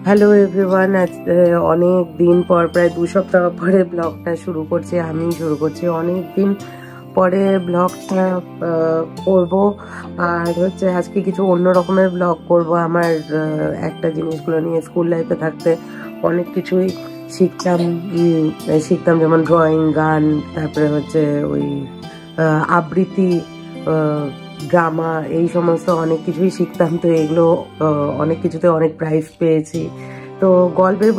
Hello everyone, আজ অনেক দিন পর, প্রায় 2 সপ্তাহ পরে ব্লগটা শুরু করছি। আমি শুরু করছি অনেক দিন পরে ব্লগটা করব। আর হচ্ছে আজকে কিছু অন্য রকমের ব্লগ করব। আমার একটা জিনিসগুলো নিয়ে, স্কুল লাইফে থাকতে অনেক কিছুই শিখতাম, যেমন ড্রয়িং, গান, তারপরে হচ্ছে ওই আবৃত্তি, ড্রামা, এই সমস্ত অনেক কিছুই শিখতাম। তো এগুলো অনেক কিছুতে অনেক প্রাইজ পেয়েছি। তো গল্পের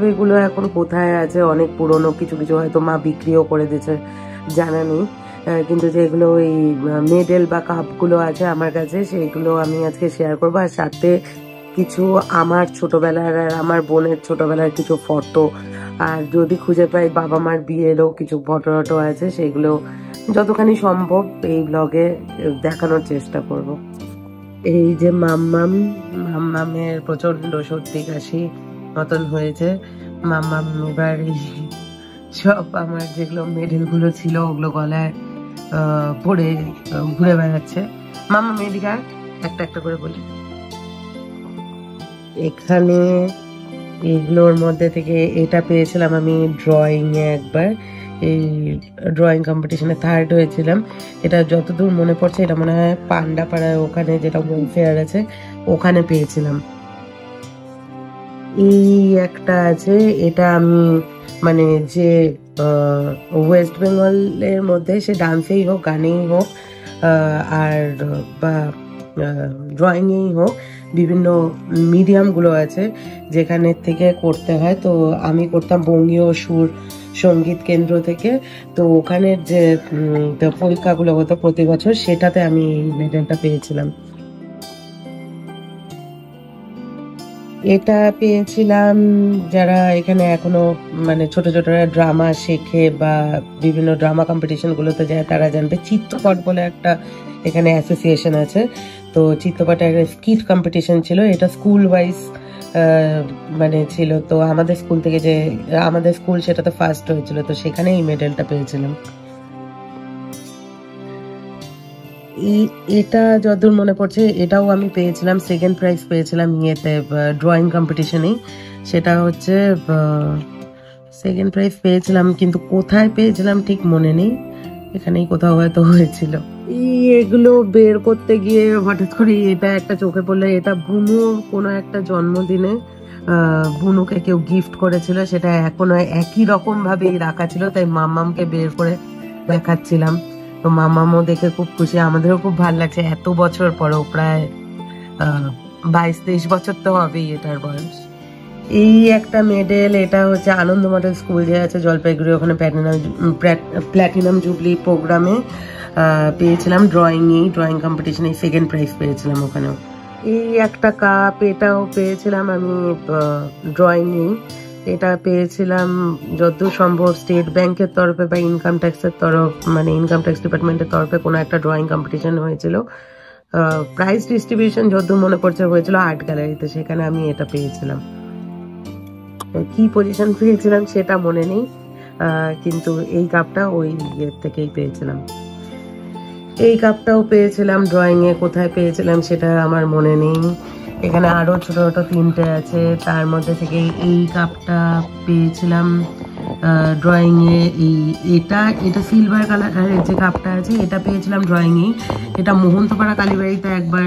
বইগুলো এখন কোথায় আছে, অনেক পুরনো, কিছু কিছু হয়তো মা বিক্রিও করে দিয়েছে, জানা নেই। কিন্তু যেগুলো ওই মেডেল বা কাপগুলো আছে আমার কাছে, সেইগুলো আমি আজকে শেয়ার করবো। আর সাথে কিছু আমার ছোটবেলার আর আমার বোনের ছোটবেলার কিছু ফটো, আর যদি খুঁজে পাই বাবা মার বিয়েরও কিছু ফটো আছে, সেগুলো যতখানি সম্ভব এই ব্লগে দেখানোর চেষ্টা করব। এই যে মাম্মামের প্রচন্ড সর্দি কাশি মতন হয়েছে। মাম্মাম এবার সব আমার যেগুলো মেডেলগুলো ছিল ওগুলো গলায় পরে ঘুরে বেড়াচ্ছে। মাম্মাম এদিকে একটা একটা করে বলি। এখানে এগুলোর মধ্যে থেকে এটা পেয়েছিলাম আমি ড্রয়িং এ একবার, এই ড্রয়িং কম্পিটিশনে থার্ড হয়েছিলাম। এটা যতদূর মনে পড়ছে এটা মনে হয় পান্ডাপাড়ায়, ওখানে যেটা ওয়েলফেয়ার আছে ওখানে পেয়েছিলাম। এই একটা আছে, এটা আমি মানে যে ওয়েস্ট বেঙ্গলের মধ্যে, সে ডান্সেই হোক, গানেই হোক, আর বা ড্রয়িংয়েই হোক, বিভিন্ন মিডিয়ামগুলো আছে যেখানে থেকে করতে হয়। তো আমি করতাম বঙ্গীয় সুর সঙ্গীত কেন্দ্র থেকে। তো ওখানের যে পরীক্ষাগুলো হতো প্রতি বছর, সেটাতে আমি মেডেলটা পেয়েছিলাম। এটা পেয়েছিলাম যারা এখানে এখনো মানে ছোট ছোট ড্রামা শেখে বা বিভিন্ন ড্রামা কম্পিটিশন গুলোতে যায়, তারা জানবে। চিত্রপট বলে একটা এখানে অ্যাসোসিয়েশন আছে। তো চিত্রপটের একটা স্কিট কম্পিটিশন ছিল, এটা স্কুল ওয়াইজ মানে ছিল। তো আমাদের স্কুল থেকে আমাদের স্কুল সেটাতে ফার্স্ট হয়েছিল, তো সেখানে এই মেডেলটা পেয়েছিলাম। এটা যতদূর মনে পড়ছে এটাও আমি পেয়েছিলাম, সেকেন্ড প্রাইজ পেয়েছিলাম ইয়েতে, ড্রয়িং কম্পিটিশনেই। সেটা হচ্ছে সেকেন্ড প্রাইজ পেয়েছিলাম, কিন্তু কোথায় পেয়েছিলাম ঠিক মনে নেই, এখানেই কোথাও হয়তো হয়েছিল। এগুলো বের করতে গিয়ে হঠাৎ করে এটা একটা চোখে পড়লো। এটা বুনুর কোনো একটা জন্মদিনে বুনুকে কেউ গিফট করেছিল, সেটা এখনো একই রকম ভাবেই রাখা ছিল, তাই মাম্মামকে বের করে দেখাচ্ছিলাম। তো মামামও দেখে খুব খুশি, আমাদেরও খুব ভালো লাগছে। এত বছর পরেও, প্রায় 22-23 বছর তো হবেই এটার বয়স। এই একটা মেডেল, এটা হচ্ছে আনন্দ মডেল স্কুল যে আছে জলপাইগুড়ি, ওখানে প্ল্যাটিনাম জুবলি প্রোগ্রামে পেয়েছিলাম ড্রয়িং কম্পিটিশনে সেকেন্ড প্রাইজ পেয়েছিলাম ওখানেও। এই একটা কাপ, এটাও পেয়েছিলাম আমি ড্রয়িংয়ে। এটা পেয়েছিলাম যতদূর সম্ভব স্টেট ব্যাংকের তরফে বা ইনকাম ট্যাক্সের তরফ, মানে ইনকাম ট্যাক্স ডিপার্টমেন্টের তরফে কোনো একটা ড্রয়িং কম্পিটিশন হয়েছিল। প্রাইজ ডিস্ট্রিবিউশন যতদূর মনে পড়ছে হয়েছিল আর্ট গ্যালারিতে, সেখানে আমি এটা পেয়েছিলাম। কি পজিশন পেয়েছিলাম সেটা মনে নেই, কিন্তু এই কাপটা ওই ইয়ের থেকেই পেয়েছিলাম। এই কাপটাও পেয়েছিলাম ড্রয়িং এ, কোথায় পেয়েছিলাম সেটা আমার মনে নেই। এখানে আরো ছোট ছোট 3টে আছে, তার মধ্যে থেকে এই কাপটা পেয়েছিলাম ড্রয়িং এ। এটা সিলভার কালারের যে কাপটা আছে, এটা পেয়েছিলাম ড্রয়িং এ। এটা মোহন্তপাড়া কালীবাড়িতে একবার,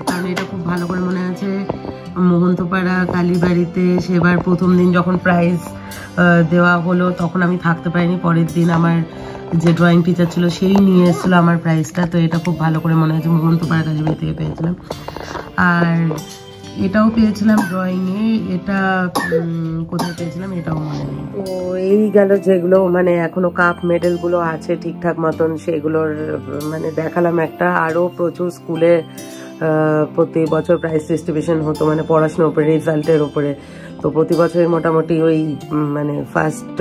কারণ এটা খুব ভালো করে মনে আছে। মোহন্তপাড়া কালীবাড়িতে সেবার প্রথম দিন যখন প্রাইজ দেওয়া হলো, তখন আমি থাকতে পারিনি। পরের দিন আমার যে ড্রয়িং টিচার ছিল সেই নিয়ে এসেছিল আমার প্রাইজটা। তো এটা খুব ভালো করে মনে আছে, মোহন্তপাড়া কালীবাড়ি থেকে পেয়েছিলাম। আর এটাও পেয়েছিলাম ড্রয়িং এ, এটা কোথায় পেয়েছিলাম এটাও মনে নেই। তো এই গেল যেগুলো মানে এখনো কাপ মেডেল গুলো আছে ঠিকঠাক মতন, সেগুলোর মানে দেখালাম একটা। আরো প্রচুর স্কুলে প্রতি বছর প্রাইজ ডিস্ট্রিবিউশন হতো, মানে পড়াশোনার উপরে, রেজাল্টের উপরে। তো প্রতি বছরই মোটামুটি ওই মানে ফার্স্ট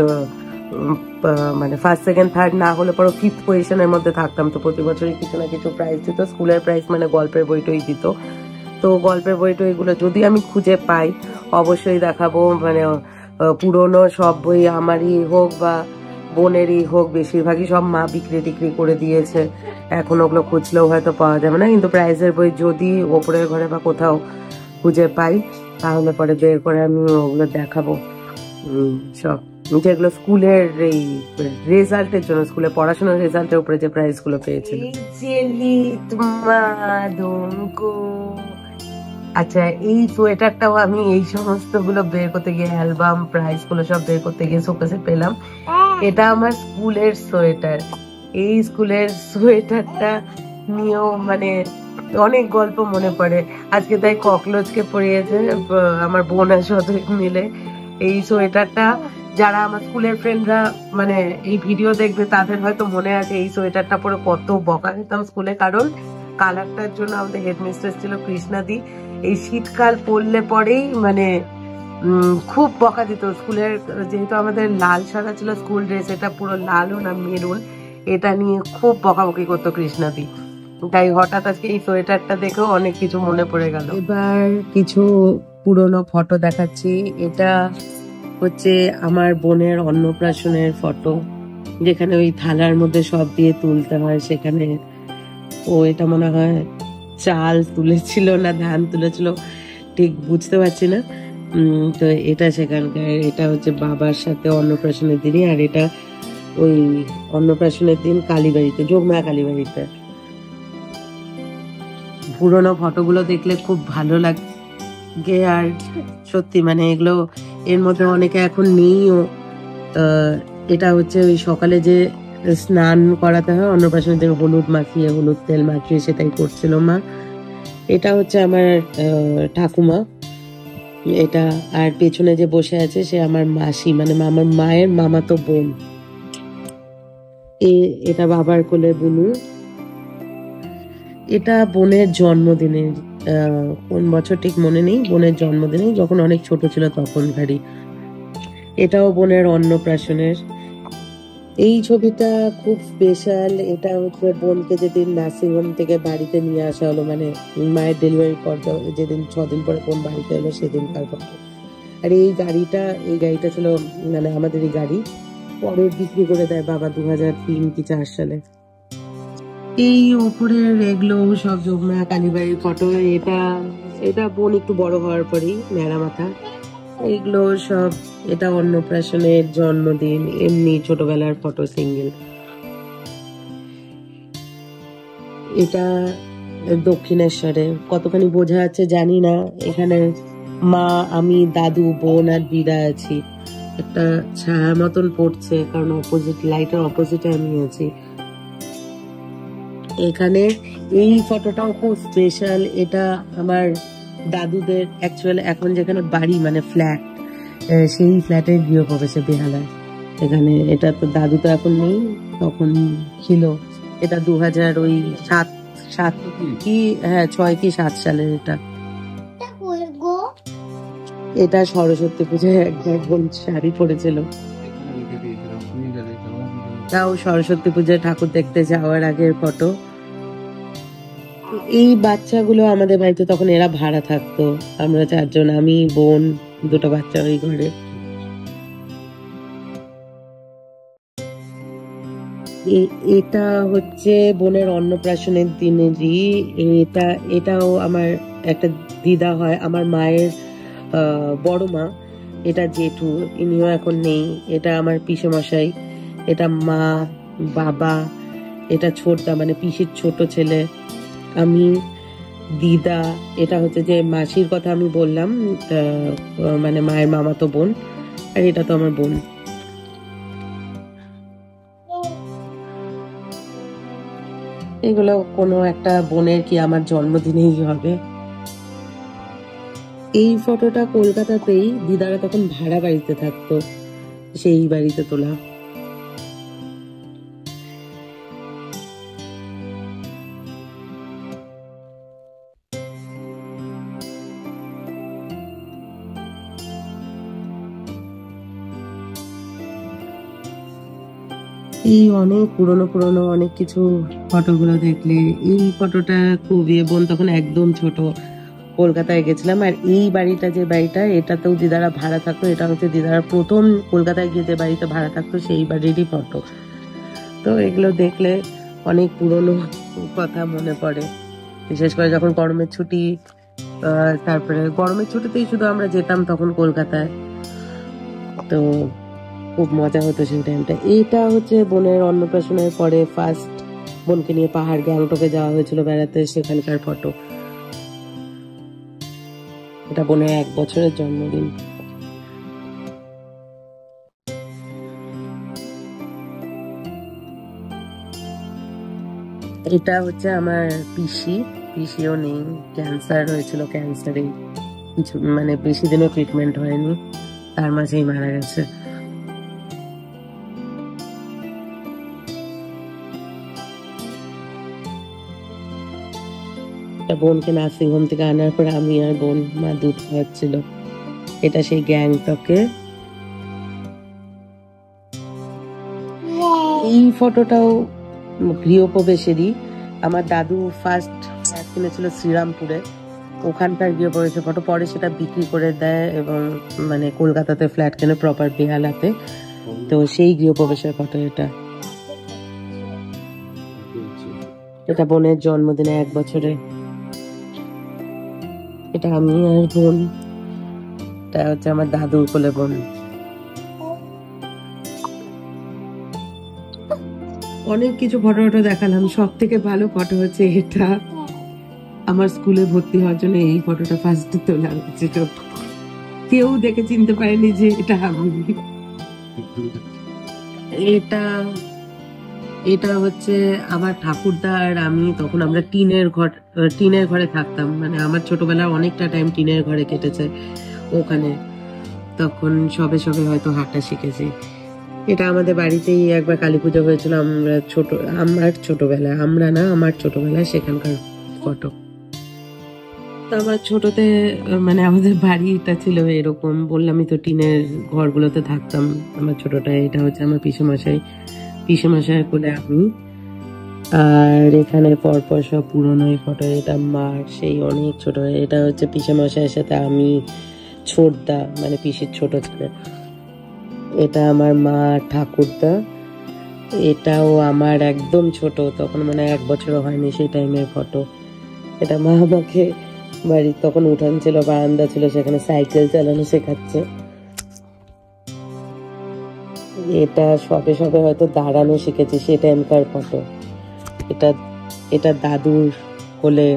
সেকেন্ড থার্ড না হলে পরে 5th পজিশনের মধ্যে থাকতাম। তো প্রতি বছরই কিছু না কিছু প্রাইজ দিত। স্কুলের প্রাইজ মানে গল্পের বইটই দিত। তো গল্পের বইটইগুলো যদি আমি খুঁজে পাই অবশ্যই দেখাবো। মানে পুরোনো সব বই, আমারই হোক বা বোনেরই হোক, বেশিরভাগই সব মা বিক্রি টিক্রি করে দিয়েছে। এখন ওগুলো খুঁজলেও হয়তো পাওয়া যাবে না, কিন্তু প্রাইজের বই যদি ওপরের ঘরে বা কোথাও খুঁজে পাই তাহলে পরে বের করে আমি ওগুলো দেখাবো। সব যেগুলো স্কুলের এই রেজাল্টের জন্য, স্কুলে পড়াশোনার রেজাল্টের উপরে যে প্রাইজ গুলো পেয়েছিল। আচ্ছা, এই সোয়েটারটাও আমি এই সমস্ত গুলো বের করতে গিয়ে, অ্যালবাম প্রাইজ গুলো সব বের করতে গিয়ে শোকেসে পেলাম। এটা আমার স্কুলের সোয়েটার। এই স্কুলের সোয়েটারটা নিয়েও মানে অনেক গল্প মনে পড়ে। আজকে তাই ককলোজকে পরিয়েছে আমার বোন আর সদরিক মিলে। এই সোয়েটারটা যারা আমার স্কুলের ফ্রেন্ডরা মানে এই ভিডিও দেখবে তাদের হয়তো মনে আছে এই সোয়েটারটা পরে কত বকা খেতাম স্কুলে, কারণ কালারটার জন্য। আমাদের হেডমিস্ট্রেস ছিল কৃষ্ণাদি। এই শীতকাল পড়লে পরেই মানে খুব বকা দিত স্কুলের, যেহেতু আমাদের লাল সাদা ছিল স্কুল ড্রেস, এটা পুরো লালও না মেরুন, এটা নিয়ে খুব বকাবকি করতো কৃষ্ণাদি। তাই হঠাৎ আজকে এই সোয়েটারটা দেখেও অনেক কিছু মনে পড়ে গেল। এবার কিছু পুরনো ফটো দেখাচ্ছি। এটা হচ্ছে আমার বোনের অন্নপ্রাশনের ফটো, যেখানে ওই থালার মধ্যে সব দিয়ে তুলতে হয়। সেখানে এটা মনে হয় চাল তুলেছিল না ধান তুলেছিল, ঠিক বুঝতে পারছি না। তো এটা সেখানকার, এটা হচ্ছে বাবার সাথে অন্নপ্রাশনের দিনই। আর এটা ওই অন্নপ্রাশনের দিন কালীবাড়িতে, যোগমায়া কালীবাড়িতে। পুরোনো ফটোগুলো দেখলে খুব ভালো লাগে। আর সত্যি মানে এগুলো, এর মধ্যে অনেকে এখন নেইও। এটা হচ্ছে ওই সকালে যে স্নান করাতে হয় অন্নপ্রাশনের দিন, হলুদ মাখিয়ে, হলুদ তেল মাখিয়ে, সেটাই করছিল মা। এটা হচ্ছে আমার ঠাকুমা এটা। আর পেছনে যে বসে আছে সে আমার মাসি, মানে আমার মায়ের মামাতো বোন। এটা বাবার কোলে বুনু। এটা বোনের জন্মদিনের, কোন বছর ঠিক মনে নেই, বোনের জন্মদিনে যখন অনেক ছোট ছিল তখনকারই। এটাও বোনের অন্নপ্রাশনের। এই ছবিটা খুব স্পেশাল। এটা হচ্ছে বোনকে যেদিন নার্সিংহোম থেকে বাড়িতে নিয়ে আসা হলো, মানে মায়ের ডেলিভারির পর যেদিন 6 দিন পরে বোন বাড়িতে এলো সেদিনকার ফটো। আর এই গাড়িটা ছিল মানে আমাদেরই গাড়ি, পরে বিক্রি করে দেয় বাবা 2003 কি 4 সালে। এই উপরের এগুলো সব যোগমায়া কালীবাড়ির ফটো। এটা বোন একটু বড় হওয়ার পরেই, ন্যাড়া মাথা। এইগুলো সব, এটা অন্নপ্রাশনের, জন্মদিন, এমনি ছোটবেলার ফটো সিঙ্গেল। এটা দক্ষিণেশ্বরে, কতখানি বোঝা যাচ্ছে জানি না। এখানে মা, আমি, দাদু, বোন আর দিদা আছি। একটা ছায়া মতন পড়ছে কারণ অপোজিট, লাইটের অপোজিটে আমি আছি। এখানে এই ফটোটাও খুব স্পেশাল। এটা আমার দাদুদের অ্যাকচুয়াল এখন যেখানে বাড়ি মানে ফ্ল্যাট, সেই ফ্ল্যাটের গৃহপ্রবেশে বেহালায়। এখানে এটা তো দাদু তো এখন নেই, তখন ছিল। এটা 2007 কি 6 কি 7 সালের এটা। এটা সরস্বতী পূজায় একবার বোন শাড়ি পরেছিল। তাও সরস্বতী পূজায় ঠাকুর দেখতে যাওয়ার আগের ফটো। এই বাচ্চাগুলো আমাদের বাড়িতে তখন এরা ভাড়া থাকতো, আমরা 4 জন, আমি, বোন, 2টো বাচ্চা ওই ঘরে। এটা হচ্ছে বোনের অন্নপ্রাশনের দিনেরই। এটাও আমার একটা দিদা হয়, আমার মায়ের বড় মা। এটা জেঠু, ইনিও এখন নেই। এটা আমার পিসেমশাই। এটা মা, বাবা। এটা ছোটদা মানে পিসির ছোট ছেলে, আমি, দিদা। এটা হচ্ছে যে মাসির কথা আমি বললাম, মানে মায়ের মামাতো বোন। আর এটা তো আমার বোন। এগুলো কোনো একটা বোনের কি আমার জন্মদিনেই হবে। এই ফটোটা কলকাতাতেই, দিদারা তখন ভাড়া বাড়িতে থাকতো, সেই বাড়িতে তোলা। এই অনেক পুরনো অনেক কিছু ফটোগুলো দেখলে, এই ফটোটা খুবই, বোন তখন একদম ছোট, কলকাতায় গেছিলাম। আর এই বাড়িটা, যে বাড়িটা, এটাতেও দিদারা ভাড়া থাকতো। এটা হচ্ছে দিদারা প্রথম কলকাতায় গিয়ে যে বাড়িতে ভাড়া থাকতো সেই বাড়িরই ফটো। তো এগুলো দেখলে অনেক পুরনো কথা মনে পড়ে, বিশেষ করে যখন গরমের ছুটি তারপরে গরমের ছুটিতেই শুধু আমরা যেতাম তখন কলকাতায়, তো খুব মজা হতো সেই টাইমটা। এইটা হচ্ছে বোনের অন্নপ্রাশনের পরে ফার্স্ট বোনকে নিয়ে পাহাড় গ্যাংটকে যাওয়া হয়েছিল বেড়াতে, সেখানকার ফটো। এটা বোনের 1 বছরের জন্মদিন। এটা হচ্ছে আমার পিসিও নেই, ক্যান্সার হয়েছিল, ক্যান্সারে কিছু মানে বেশি দিনও ট্রিটমেন্ট হয়নি, তার মাঝেই মারা গেছে। বোনকে নার্সিং হোম থেকে আনার পর আমি আর বোন মা দুধ খাওয়াচ্ছিল। এটা সেই গ্যাংটকে। এই ফটোটাও গৃহপ্রবেশেরই। আমার দাদু ফার্স্ট ফ্ল্যাট কিনেছিল শ্রীরামপুরে, ওখানকার গৃহপ্রবেশের ফটো। পরে সেটা বিক্রি করে দেয় এবং মানে কলকাতাতে ফ্ল্যাট কেনে প্রপার বেহালাতে, তো সেই গৃহপ্রবেশের ফটো এটা। এটা বোনের জন্মদিনে 1 বছরে। এটা আমি আর বোন, এটা হচ্ছে আমার দাদুর কোলে বোন। অনেক কিছু ফটো দেখালাম, সব থেকে ভালো ফটো হচ্ছে এটা। আমার স্কুলে ভর্তি হওয়ার জন্য এই ফটোটা ফার্স্ট তোলা হয়েছিল, কেউ দেখে চিনতে পারেনি যে এটা আমি। এটা এটা হচ্ছে আমার ঠাকুরদা আর আমি, তখন আমরা টিনের ঘরে থাকতাম, মানে আমার ছোটবেলার অনেকটা টাইম টিনের ঘরে কেটেছে ওখানে, তখন সবে সবে হয়তো হাঁটা শিখেছি। এটা আমাদের বাড়িতেই একবার কালী পুজো হয়েছিল, আমার ছোটবেলায় সেখানকার ফটো। আমার ছোটতে মানে আমাদের বাড়িটা ছিল এরকম, বললামই তো টিনের ঘরগুলোতে থাকতাম আমার ছোটটায়। এটা হচ্ছে আমার পিসেমশাই কোলে আমি, আর এখানে পরপর সব পুরোনো ফটো। এটা মার সেই অনেক ছোট, এটা হচ্ছে পিসেমশাইয়ের সাথে আমি, ছোটদা মানে পিসির ছোট ছেলে। এটা আমার মা ঠাকুরদা, এটাও আমার একদম ছোট, তখন মানে 1 বছরও হয়নি সেই টাইমের ফটো। এটা মা আমাকে বাড়ির তখন উঠান ছিল, বারান্দা ছিল, সেখানে সাইকেল চালানো শেখাচ্ছে। এটা সবে সবে হয়তো দাঁড়ানো শিখেছি সেই টাইমকার ফটো। এটা দাদুর কোলে।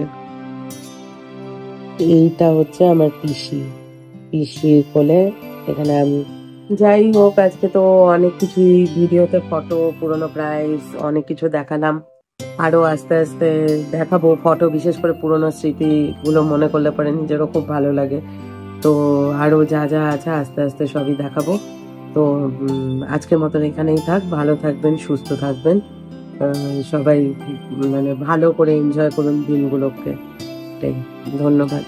এইটা হচ্ছে আমার পিসির কোলে, এখানে আমি। যাই হোক, আজকে তো অনেক কিছুই ভিডিওতে ফটো, পুরোনো প্রাইস, অনেক কিছু দেখালাম। আরো আস্তে আস্তে দেখাবো ফটো, বিশেষ করে পুরোনো স্মৃতিগুলো মনে করলে পরে নিজেরও খুব ভালো লাগে। তো আরো যা যা আছে আস্তে আস্তে সবই দেখাবো। তো আজকের মতন এখানেই থাক, ভালো থাকবেন, সুস্থ থাকবেন, সবাই মানে ভালো করে এনজয় করুন দিনগুলোকে। ধন্যবাদ।